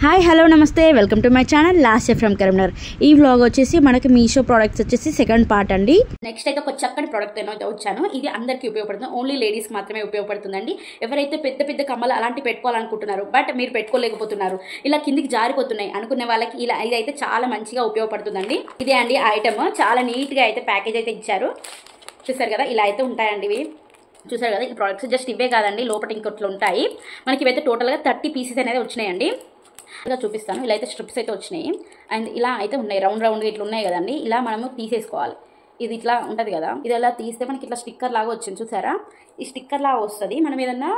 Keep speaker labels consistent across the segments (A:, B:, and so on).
A: Hi hello నమస్తే welcome to my channel last from Karimnagar. ఈ vlog వచ్చేసి మనకి మీషో ప్రోడక్ట్స్ వచ్చేసి సెకండ్ పార్ట్ అండి. నెక్స్ట్ అయితే ఒక చక్కని ప్రోడక్ట్ అయితే వచ్చాను. ఇది అందరికీ ఉపయోగపడుతుంది, ఓన్లీ లేడీస్కి మాత్రమే ఉపయోగపడుతుందండి. ఎవరైతే పెద్ద పెద్ద కమ్మలు అలాంటి పెట్టుకోవాలనుకుంటున్నారు బట్ మీరు పెట్టుకోలేకపోతున్నారు, ఇలా కిందికి జారిపోతున్నాయి అనుకునే వాళ్ళకి ఇలా ఇదైతే చాలా మంచిగా ఉపయోగపడుతుందండి. ఇదే అండి ఐటమ్, చాలా నీట్గా అయితే ప్యాకేజ్ అయితే ఇచ్చారు. చూసారు కదా, ఇలా అయితే ఉంటాయండి ఇవి. చూసారు కదా, ఈ ప్రోడక్ట్స్ జస్ట్ ఇవే కాదండి, లోపల ఇంకొట్లు ఉంటాయి. మనకి ఇవైతే టోటల్గా 30 పీసెస్ అనేది వచ్చినాయండి. ఇలా చూపిస్తాను. ఇలా అయితే స్ట్రిప్స్ అయితే వచ్చినాయి అండ్ ఇలా అయితే ఉన్నాయి, రౌండ్ రౌండ్గా ఇట్లా ఉన్నాయి కదండి. ఇలా మనము తీసేసుకోవాలి. ఇది ఇట్లా ఉంటుంది కదా, ఇది ఎలా తీస్తే మనకి ఇట్లా స్టిక్కర్ లాగా వచ్చింది. చూసారా, ఈ స్టిక్కర్ లాగా వస్తుంది. మనం ఏదన్నా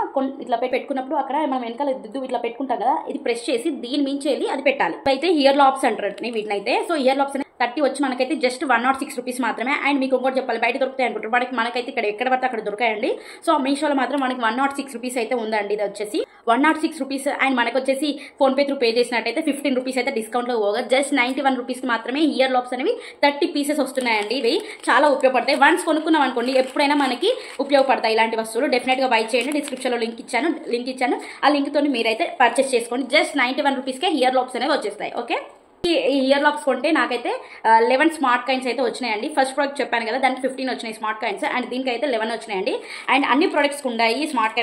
A: ఇట్లా పెట్టుకున్నప్పుడు అక్కడ మనం వెనకాల దిద్దు ఇట్లా పెట్టుకుంటాం కదా, ఇది ప్రెస్ చేసి దీని మించి వెళ్ళి అది పెట్టాలి. అయితే ఇయర్ లాప్స్ అంటారు వీటిని అయితే. సో ఇయర్ లాప్స్ 30 వచ్చి మనకైతే జస్ట్ 106 రూపీస్ మాత్రమే. అండ్ మీకు ఇంకోటి చెప్పాలి, బయట దొరుకుతాయి అనుకుంటారు, మనకైతే ఇక్కడ ఎక్కడ పడితే అక్కడ దొరకాయండి. సో మీషోలో మాత్రం మనకి 106 రూపీస్ అయితే ఉందండి. ఇది వచ్చేసి 106 రూపీస్. అండ్ మనకు వచ్చేసి ఫోన్పే త్రూ పే చేసినట్టయితే 15 రూపీస్ అయితే డిస్కౌంట్లో పోగా జస్ట్ 91 రూపీస్కి మాత్రమే ఇయర్ లాప్స్ అనేవి 30 పీసెస్ వస్తున్నాయండి. ఇవి చాలా ఉపయోగపడతాయి. వన్స్ కొనుక్కున్నాం అనుకోండి, ఎప్పుడైనా మనకి ఉపయోగపడతాయి ఇలాంటి వస్తువులు. డెఫినెట్గా బై చేయండి. డిస్క్రిప్షన్లో లింక్ ఇచ్చాను. ఆ లింక్తో మీరైతే పర్చేస్ చేసుకోండి. జస్ట్ 91 రూపీస్కే ఇయర్ లాప్స్ అనేవి వచ్చేస్తాయి. ఓకే, ఈ ఇయర్ లాప్స్ కొంటే నాకైతే 11 స్మార్ట్ కాయిన్స్ అయితే వచ్చినాయండి. ఫస్ట్ ప్రోడక్ట్ చెప్పాను కదా, దానికి 15 వచ్చినాయి స్మార్ట్ కాయిన్స్. అండ్ దీనికైతే 11 వచ్చినాయండి. అండ్ అన్ని ప్రోడక్ట్స్కి ఉంటాయి స్మార్ట్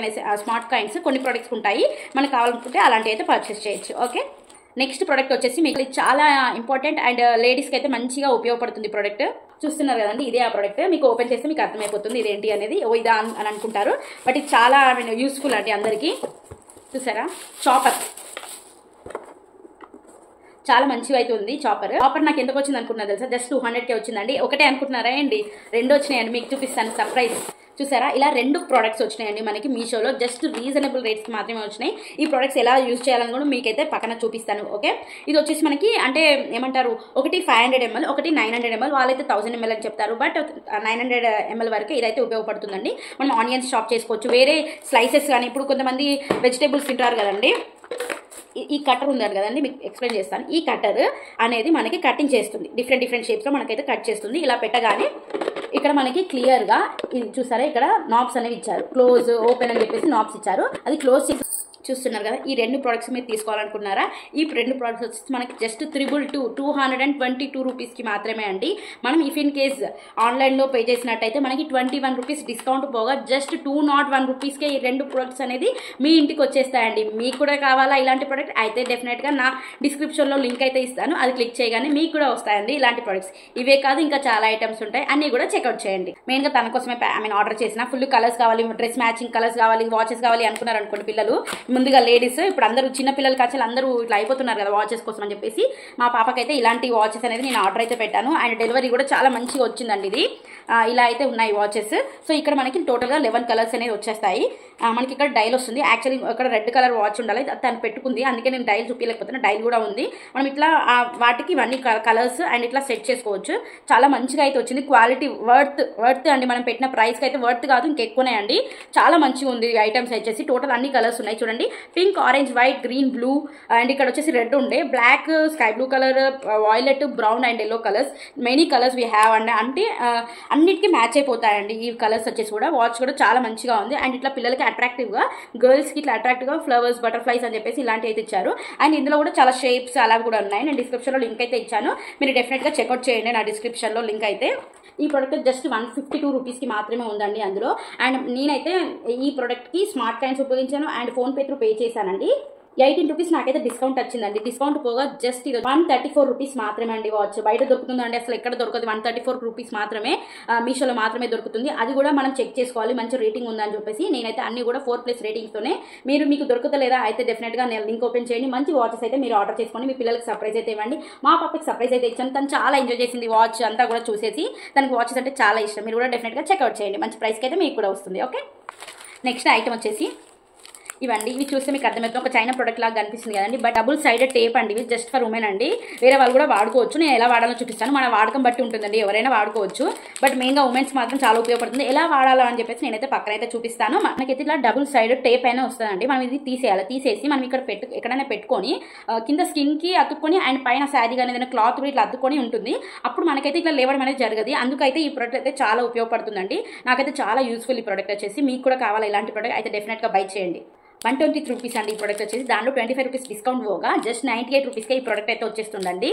A: కాయిన్స్. కొన్ని ప్రోడక్ట్స్కి ఉంటాయి, మనకు కావాలనుకుంటే అలాంటివి అయితే పర్చేస్ చేయొచ్చు. ఓకే, నెక్స్ట్ ప్రోడక్ట్ వచ్చేసి మీకు చాలా ఇంపార్టెంట్ అండ్ లేడీస్కి అయితే మంచిగా ఉపయోగపడుతుంది ప్రోడక్ట్. చూస్తున్నారు కదండి, ఇదే ఆ ప్రోడక్ట్. మీకు ఓపెన్ చేస్తే మీకు అర్థమైపోతుంది ఇదేంటి అనేది. ఇదా అని అనుకుంటారు, బట్ ఇది చాలా యూస్ఫుల్ అండి అందరికీ. చూసారా, చాపర్ చాలా మంచిగా అయితే ఉంది. చాపర్ నాకు ఎందుకు వచ్చింది అనుకున్నారు తెలుసా? జస్ట్ 200కే వచ్చిందండి. ఒకటే అనుకుంటున్నారా అండి? 2 వచ్చినాయండి. మీకు చూపిస్తాను సర్ప్రైజ్. చూసారా, ఇలా 2 ప్రోడక్ట్స్ వచ్చినాయండి మనకి మీషోలో. జస్ట్ రీజనబుల్ రేట్స్కి మాత్రమే వచ్చినాయి. ఈ ప్రోడక్ట్స్ ఎలా యూజ్ చేయాలని కూడా మీకైతే పక్కన చూపిస్తాను. ఓకే, ఇది వచ్చేసి మనకి అంటే ఏమంటారు, ఒకటి 500 ml, ఒకటి 900 ml. వాళ్ళైతే 1000 ml అని చెప్తారు, బట్ 900 ml వరకు ఇదైతే ఉపయోగపడుతుందండి. మనం ఆనియన్స్ చాప్ చేసుకోవచ్చు, వేరే స్లైసెస్ కానీ. ఇప్పుడు కొంతమంది వెజిటేబుల్స్ తింటారు కదండి, ఈ కట్టర్ ఉంది కదండి, మీకు ఎక్స్ప్లెయిన్ చేస్తాను. ఈ కట్టర్ అనేది మనకి కటింగ్ చేస్తుంది, డిఫరెంట్ షేప్స్లో మనకైతే కట్ చేస్తుంది. ఇలా పెట్టగానే ఇక్కడ మనకి క్లియర్గా ఇది చూసారా, ఇక్కడ నాబ్స్ అనేవి ఇచ్చారు. క్లోజ్, ఓపెన్ అని చెప్పేసి నాబ్స్ ఇచ్చారు. అది క్లోజ్ చేసి చూస్తున్నారు కదా. ఈ 2 ప్రోడక్ట్స్ మీరు తీసుకోవాలనుకున్నారా? ఈ 2 ప్రోడక్ట్స్ వచ్చి మనకి జస్ట్ 222 రూపీస్కి మాత్రమే అండి. మనం ఇఫ్ ఇన్ కేస్ ఆన్లైన్లో పే చేసినట్టయితే మనకి 21 రూపీస్ డిస్కౌంట్ పోగా జస్ట్ 201 రూపీస్కే ఈ 2 ప్రోడక్ట్స్ అనేది మీ ఇంటికి వచ్చేస్తాయండి. మీకు కూడా కావాలా ఇలాంటి ప్రోడక్ట్ అయితే డెఫినెట్గా నా డిస్క్రిప్షన్లో లింక్ అయితే ఇస్తాను, అది క్లిక్ చేయగానే మీకు కూడా వస్తాయండి ఇలాంటి ప్రోడక్ట్స్. ఇవే కాదు, ఇంకా చాలా ఐటమ్స్ ఉంటాయి, అన్నీ కూడా చెక్అవుట్ చేయండి. మెయిన్గా తన కోసమే ఆర్డర్ చేసిన ఫుల్ కలర్స్ కావాలి, డ్రెస్ మ్యాచింగ్ కలర్స్ కావాలి, వాచెస్ కావాలి అనుకున్నారు అనుకోండి పిల్లలు. ముందుగా లేడీస్, ఇప్పుడు అందరూ చిన్న పిల్లలు కాచి అందరూ ఇట్లా అయిపోతున్నారు కదా వాచెస్ కోసం అని చెప్పేసి మా పాపకైతే ఇలాంటి వాచెస్ అనేది నేను ఆర్డర్ అయితే పెట్టాను. అండ్ డెలివరీ కూడా చాలా మంచిగా వచ్చిందండి. ఇది ఇలా అయితే ఉన్నాయి వాచెస్. సో ఇక్కడ మనకి టోటల్గా 11 కలర్స్ అనేది వచ్చేస్తాయి. మనకి ఇక్కడ డైల్ వస్తుంది. యాక్చువల్లీ ఇక్కడ రెడ్ కలర్ వాచ్ ఉండాలి, తను పెట్టుకుంది, అందుకే నేను డైల్ చూపించలేకపోతున్నా. డైల్ కూడా ఉంది. మనం ఇట్లా వాటికి ఇవన్నీ కలర్స్ అండ్ ఇట్లా సెట్ చేసుకోవచ్చు. చాలా మంచిగా అయితే వచ్చింది. క్వాలిటీ వర్త్ అండి. మనం పెట్టిన ప్రైస్కి అయితే వర్త్ కాదు, ఇంకెక్కువనే అండి. చాలా మంచిగా ఉంది ఐటమ్స్ వచ్చేసి. టోటల్ అన్ని కలర్స్ ఉన్నాయి చూడండి, pink, orange, white, green, blue. And ఇక్కడ వచ్చేసి రెడ్ ఉండే, black, sky blue colour, violet, brown and yellow colours. Many colours we have అండి. అంటే అన్నిటికీ మ్యాచ్ అయిపోతాయండి ఈ కలర్స్ వచ్చేసి కూడా. వాచ్ కూడా చాలా మంచిగా ఉంది. అండ్ ఇట్లా పిల్లలకి అట్రాక్టివ్గా, గర్ల్స్కి ఇట్లా అట్రాక్టివ్గా ఫ్లవర్స్, బటర్ఫ్లైస్ అని చెప్పేసి ఇలాంటివి అయితే ఇచ్చారు. అండ్ ఇందులో కూడా చాలా షేప్స్ అలా కూడా ఉన్నాయి. నేను డిస్క్రిప్షన్లో లింక్ అయితే ఇచ్చాను, మీరు డెఫినెట్గా చెక్అవుట్ చేయండి నా డిస్క్రిప్షన్లో లింక్ అయితే. ఈ ప్రోడక్ట్ జస్ట్ 152 రూపీస్కి మాత్రమే ఉందండి అందులో. అండ్ నేనైతే ఈ ప్రోడక్ట్కి స్మార్ట్ కాయిన్స్ ఉపయోగించాను అండ్ ఫోన్పే త్రూ పే చేశానండి. 18 రూపీస్ నాకైతే డిస్కౌంట్ వచ్చిందండి. డిస్కౌంట్ పోగా జస్ట్ ఇది 134 రూపీస్ మాత్రమే అండి. వాచ్ బయట దొరుకుతుందండి, అసలు ఎక్కడ దొరకదు. 134 రూపీస్ మాత్రమే మీషోలో మాత్రమే దొరుకుతుంది. అది కూడా మనం చెక్ చేసుకోవాలి, మంచి రేటింగ్ ఉందని చెప్పేసి. నేనైతే అన్ని కూడా 4+ రేటింగ్స్తోనే. మీకు దొరుకుతలేదా అయితే డెఫినెట్గా నేను లింక్ ఓపెన్ చేయండి. మంచి వాచెస్ అయితే మీరు ఆర్డర్ చేసుకోండి. మీ పిల్లలకి సర్ప్రైజ్ అయితే ఇవ్వండి. మా పాపకి సర్ప్రైజ్ అయితే ఇచ్చాను, తను చాలా ఎంజాయ్ చేసింది వాచ్ అంతా కూడా చూసేసి. తనకి వాచెస్ అంటే చాలా ఇష్టం. మీరు కూడా డెఫినెట్గా చెక్అవుట్ చేయండి, మంచి ప్రైస్కి అయితే మీకు కూడా వస్తుంది. ఓకే, నెక్స్ట్ ఐటమ్ వచ్చేసి ఇవండి. ఇవి చూస్తే మీకు అర్థమవుతుంది, ఒక చైనా ప్రొడక్ట్ లాగా కనిపిస్తుంది కదండి, బట్ డబుల్ సైడెడ్ టేప్ అండి. ఇవి జస్ట్ ఫర్ ఉమెన్ అండి. వేరే వాళ్ళు కూడా వాడుకోవచ్చు. నేను ఎలా వాడాలో చూపిస్తాను. మన వాడకం బట్టి ఉంటుందండి, ఎవరైనా వాడుకోవచ్చు, బట్ మెయిన్గా ఉమెన్స్ మాత్రం చాలా ఉపయోగపడుతుంది. ఎలా వాడాలో అని చెప్పేసి నేనైతే పక్కన అయితే చూపిస్తాను. మనకైతే ఇట్లా డబుల్ సైడెడ్ టేప్ అయినా వస్తుందండి. మనం ఇది తీసేయాలి. తీసేసి మనం ఇక్కడ ఎక్కడైనా పెట్టుకొని కింద స్కిన్కి అతుక్కొని అండ్ పైన శారీ కానీ ఏదైనా క్లాత్ కూడా ఇట్లా అతుక్కొని ఉంటుంది. అప్పుడు మనకైతే ఇట్లా లేవడం అనేది జరగదు. అందుకైతే ఈ ప్రోడక్ట్ అయితే చాలా ఉపయోగపడుతుందండి. నాకైతే చాలా యూస్ఫుల్ ఈ ప్రోడక్ట్ వచ్చేసి. మీకు కూడా కావాలి ఇలాంటి ప్రోడక్ట్ అయితే డెఫినెట్గా బై చేయండి. 123 రూపీస్ అండి ఈ ప్రోడక్ట్ వచ్చేసి. దాంట్లో 25 రూపీస్ డిస్కౌంట్ పోగా జస్ట్ 98 రూపీస్కే ఈ ప్రోడక్ట్ అయితే వచ్చేస్తుందండి.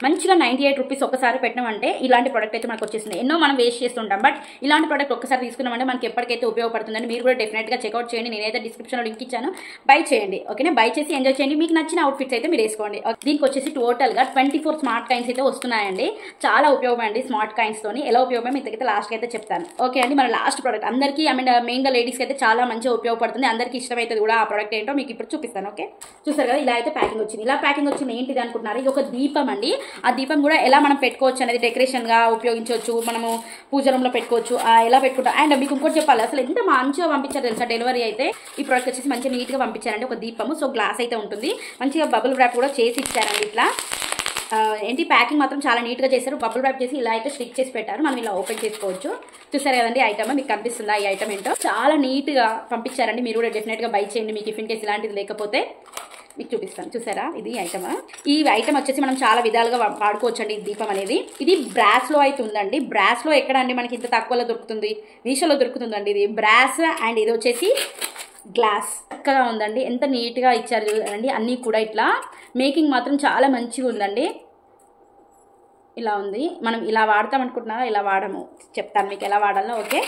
A: మంచిగా 98 రూపీస్ ఒకసారి పెట్టినామంటే ఇలాంటి ప్రోడక్ట్ అయితే మనకు వచ్చేస్తుంది. ఎన్నో మనం వేస్ట్ చేస్తుంటాం, బట్ ఇలాంటి ప్రోడక్ట్ ఒక్కసారి తీసుకున్నామంటే మనకి ఎప్పటికైతే ఉపయోగపడుతుందని మీరు కూడా డెఫినెట్గా చెక్అవుట్ చేయండి. నేనైతే డిస్క్రిప్షన్లో లింక్ ఇచ్చాను, బై చేయండి. ఓకేనా, బై చేసి ఎంజాయ్ చేయండి. మీకు నచ్చిన అవుట్ఫిట్స్ అయితే మీరు వేసుకోండి. దీనికి వచ్చేసి టోటల్గా 24 స్మార్ట్ కాయిన్స్ అయితే వస్తున్నాయండి. చాలా ఉపయోగం అండి స్మార్ట్ కాయిన్స్తోని. ఎలా ఉపయోగం మీకైతే లాస్ట్కి అయితే చెప్తాను. ఓకే అండి, మన లాస్ట్ ప్రోడక్ట్ అందరికీ మెయిన్గా లేడీస్కి అయితే చాలా మంచిగా ఉపయోగపడుతుంది. అందరికీ ఇష్టమైతే కూడా ఆ ప్రోడక్ట్ ఏంటో మీకు ఇప్పుడు చూపిస్తాను. ఓకే, చూసారు కదా, ఇలా అయితే ప్యాకింగ్ వచ్చింది. ఇలా ప్యాకింగ్ వచ్చింది ఏంటిది అనుకుంటున్నారు? ఇది ఒక దీపం అండి. ఆ దీపం కూడా ఎలా మనం పెట్టుకోవచ్చు అనేది డెకరేషన్గా ఉపయోగించవచ్చు, మనము పూజ రూమ్లో పెట్టుకోవచ్చు, ఎలా పెట్టుకుంటాం. అండ్ మీకు ఇంకోటి చెప్పాలి, అసలు ఎంత మంచిగా పంపించారు తెలుసా డెలివరీ అయితే. ఈ ప్రోడక్ట్ వచ్చేసి మంచిగా నీట్గా పంపించారండి. ఒక దీపము, సో గ్లాస్ అయితే ఉంటుంది, మంచిగా బబుల్ ర్యాప్ కూడా చేసి ఇచ్చారండి. ఇట్లా ఏంటి ప్యాకింగ్ మాత్రం చాలా నీట్గా చేశారు. బబుల్ ర్యాప్ చేసి ఇలా అయితే స్టిక్ చేసి పెట్టారు. మనం ఇలా ఓపెన్ చేసుకోవచ్చు. చూసారు కదండి ఐటమ్, మీకు కనిపిస్తుందా ఈ ఐటమ్ ఏంటో? చాలా నీట్గా పంపించారండి. మీరు కూడా డెఫినెట్గా బై చేయండి. మీకు ఇఫ్ ఇన్ కేస్ ఇలాంటిది లేకపోతే మీకు చూపిస్తాను. చూసారా, ఇది ఐటమ్. ఈ ఐటమ్ వచ్చేసి మనం చాలా విధాలుగా వాడుకోవచ్చు అండి. దీపం అనేది ఇది బ్రాస్లో అయితే ఉందండి. బ్రాస్లో ఎక్కడ అండి మనకి ఇంత తక్కువలో దొరుకుతుంది? మీషోలో దొరుకుతుందండి ఇది బ్రాస్. అండ్ ఇది వచ్చేసి గ్లాస్ చక్కగా ఉందండి. ఎంత నీట్గా ఇచ్చారు చూడండి. అన్నీ కూడా ఇట్లా మేకింగ్ మాత్రం చాలా మంచిగా ఉందండి. ఇలా ఉంది. మనం ఇలా వాడతాం అనుకుంటున్నారా? ఇలా వాడము, చెప్తాను మీకు ఎలా వాడాలో. ఓకే,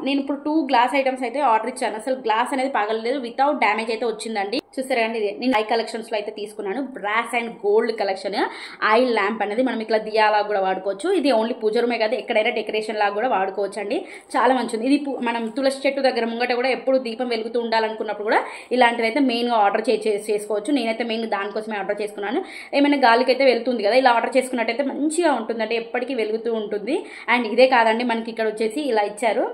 A: నేను ఇప్పుడు 2 గ్లాస్ ఐటమ్స్ అయితే ఆర్డర్ ఇచ్చాను. అసలు గ్లాస్ అనేది పగలలేదు, వితౌట్ డ్యామేజ్ అయితే వచ్చిందండి. చూసారా అండి, ఇది నేను ఐ కలెక్షన్స్లో అయితే తీసుకున్నాను. Brass and gold collection oil lamp అనేది మనం ఇట్లా దియాలా కూడా వాడుకోవచ్చు. ఇది ఓన్లీ పూజ రూమే కాదు, ఎక్కడైనా డెకరేషన్ లాగా కూడా వాడుకోవచ్చు అండి. చాలా మంచిది. ఇది మనం తులసి చెట్టు దగ్గర ముంగట కూడా ఎప్పుడు దీపం వెలుగుతూ ఉండాలనుకున్నప్పుడు కూడా ఇలాంటిది అయితే మెయిన్గా ఆర్డర్ చేసుకోవచ్చు. నేనైతే మెయిన్ దానికోసమే ఆర్డర్ చేసుకున్నాను. ఏమైనా గాలికి అయితే వెళ్తుంది కదా, ఇలా ఆర్డర్ చేసుకున్నట్టయితే మంచిగా ఉంటుందండి, ఎప్పటికీ వెలుగుతూ ఉంటుంది. అండ్ ఇదే కాదండి, మనకి ఇక్కడ వచ్చేసి ఇలా ఇచ్చారు.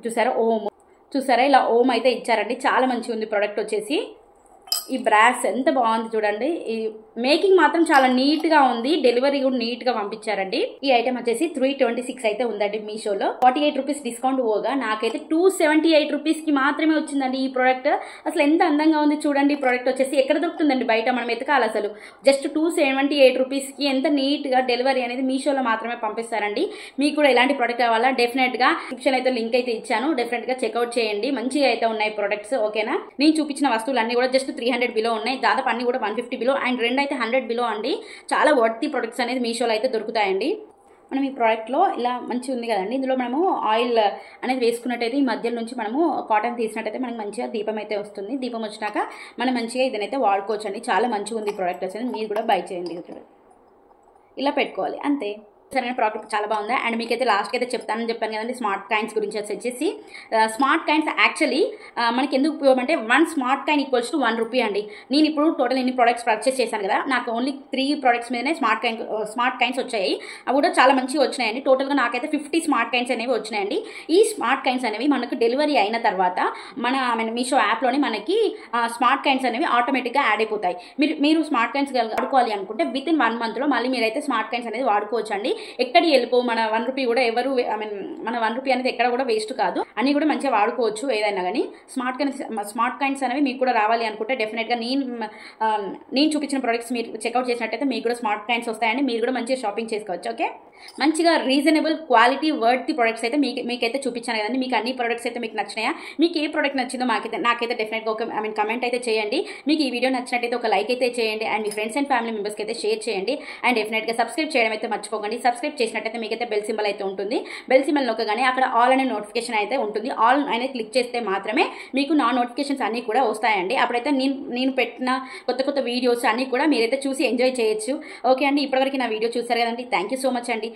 A: చూసారా ఓమ్, చూసారా ఇలా ఓమ్ అయితే ఇచ్చారండి. చాలా మంచిగా ఉంది ప్రోడక్ట్ వచ్చేసి. ఈ బ్రాస్ ఎంత బాగుంది చూడండి. ఈ మేకింగ్ మాత్రం చాలా నీట్గా ఉంది. డెలివరీ కూడా నీట్గా పంపించారండి. ఈ ఐటమ్ వచ్చేసి 326 అయితే ఉందండి మీషోలో. 48 రూపీస్ డిస్కౌంట్ పోగా నాకైతే 278 రూపీస్కి మాత్రమే వచ్చిందండి ఈ ప్రోడక్ట్. అసలు ఎంత అందంగా ఉంది చూడండి. ఈ ప్రోడక్ట్ వచ్చేసి ఎక్కడ దొరుకుతుందండి బయట, మనం ఎతకాలి అసలు. జస్ట్ 278 రూపీస్కి ఎంత నీట్గా డెలివరీ అనేది మీషోలో మాత్రమే పంపిస్తారండి. మీకు కూడా ఇలాంటి ప్రోడక్ట్ కావాలా? డెఫినెట్గా డిస్క్రిప్షన్ అయితే లింక్ అయితే ఇచ్చాను, డెఫినెట్గా చెక్అవుట్ చేయండి. మంచిగా అయితే ఉన్నాయి ప్రోడక్ట్స్. ఓకేనా, నేను చూపించిన వస్తువులు అన్ని కూడా జస్ట్ 300 బిలో ఉన్నాయి. దాదాపు అన్ని కూడా 150 బిలో అండ్ 2 అయితే 100 బిలో అండి. చాలా వర్తి ప్రొడక్ట్స్ అనేది మీషోలో అయితే దొరుకుతాయండి. మనం ఈ ప్రోడక్ట్లో ఇలా మంచిగా ఉంది కదండి, ఇందులో మనము ఆయిల్ అనేది వేసుకున్నట్టయితే ఈ మధ్య నుంచి మనము కాటన్ తీసినట్టయితే మనకి మంచిగా దీపం అయితే వస్తుంది. దీపం వచ్చినాక మనం మంచిగా ఇదనైతే వాడుకోవచ్చు అండి. చాలా మంచిగా ఉంది ఈ ప్రోడక్ట్ వచ్చేది. మీరు కూడా బై చేయండి. ఇలా పెట్టుకోవాలి అంతే. సరైన ప్రోడక్ట్ చాలా బాగుంది. అండ్ మీకైతే లాస్ట్కి అయితే చెప్తానని చెప్పాను కదండి స్మార్ట్ కాయిన్స్ గురించి. వచ్చేసి స్మార్ట్ కాయిన్స్ యాక్చువల్లీ మనకి ఎందుకు ఉపయోగం అంటే 1 smart coin equals to 1 rupee అండి. నేను ఇప్పుడు టోటల్ ఎన్ని ప్రోడక్ట్స్ పర్చేస్ చేశాను కదా, నాకు ఓన్లీ 3 ప్రోడక్ట్స్ మీదనే స్మార్ట్ కాయిన్స్ వచ్చాయి. అవి కూడా చాలా మంచిగా వచ్చినాయండి. టోటల్గా నాకైతే 50 స్మార్ట్ కాయిన్స్ అనేవి వచ్చినాయండి. ఈ స్మార్ట్ కాయిన్స్ అనేవి మనకు డెలివరీ అయిన తర్వాత మన మీషో యాప్లోనే మనకి స్మార్ట్ కాయిన్స్ అనేవి ఆటోమేటిక్గా యాడ్ అయిపోతాయి. మీరు స్మార్ట్ కాయిన్స్ వాడుకోవాలి అనుకుంటే విత్ ఇన్ 1 మంత్లో మళ్ళీ మీరైతే స్మార్ట్ కాయిన్స్ అనేది వాడుకోవచ్చు అండి. ఎక్కడికి వెళ్ళిపో, మన 1 రూపీ కూడా ఎవరు మన 1 రూపీ అనేది ఎక్కడ కూడా వేస్ట్ కాదు. అన్ని కూడా మంచిగా వాడుకోవచ్చు ఏదైనా కానీ. స్మార్ట్ కాయిన్స్ అనేవి మీకు కూడా రావాలి అనుకుంటే డెఫినెట్గా నేను చూపించిన ప్రొడక్ట్స్ మీరు చెక్అవుట్ చేసినట్టయితే మీకు కూడా స్మార్ట్ కాయిన్స్ వస్తాయండి. మీరు కూడా మంచిగా షాపింగ్ చేసుకోవచ్చు. ఓకే, మంచిగా రీజనబుల్ క్వాలిటీ వర్త్ ప్రొడక్ట్స్ అయితే మీకైతే చూపించాను కదండి. మీకు అన్ని ప్రొడక్ట్స్ అయితే మీకు నచ్చినాయా? మీకు ఏ ప్రోడక్ట్ నచ్చిందో నాకైతే డెఫినెట్గా ఒక కమెంట్ అయితే చేయండి. మీకు ఈ వీడియో నచ్చినట్టయితే ఒక లైక్ అయితే చేయండి. And me friends and family మెంబర్స్కి అయితే షేర్ చేయండి. అండ్ డెఫినెట్గా సబ్స్క్రైబ్ చేయడం అయితే మర్చిపోకండి. సబ్స్క్రైబ్ చేసినట్టయితే మీకైతే బెల్ సింబల్ అయితే ఉంటుంది. బెల్ సింబల్ నొక్కగానే అక్కడ ఆల్ అనే నోటిఫికేషన్ అయితే ఉంటుంది. ఆల్ అనేది క్లిక్ చేస్తే మాత్రమే మీకు నా నోటిఫికేషన్స్ అన్నీ కూడా వస్తాయండి. అప్పుడైతే నేను పెట్టిన కొత్త వీడియోస్ అన్నీ కూడా మీరైతే చూసి ఎంజాయ్ చేయొచ్చు. ఓకే అండి, ఇప్పటివరకు నా వీడియో చూసారు కదండి. థ్యాంక్ యూ సో మచ్ అండి.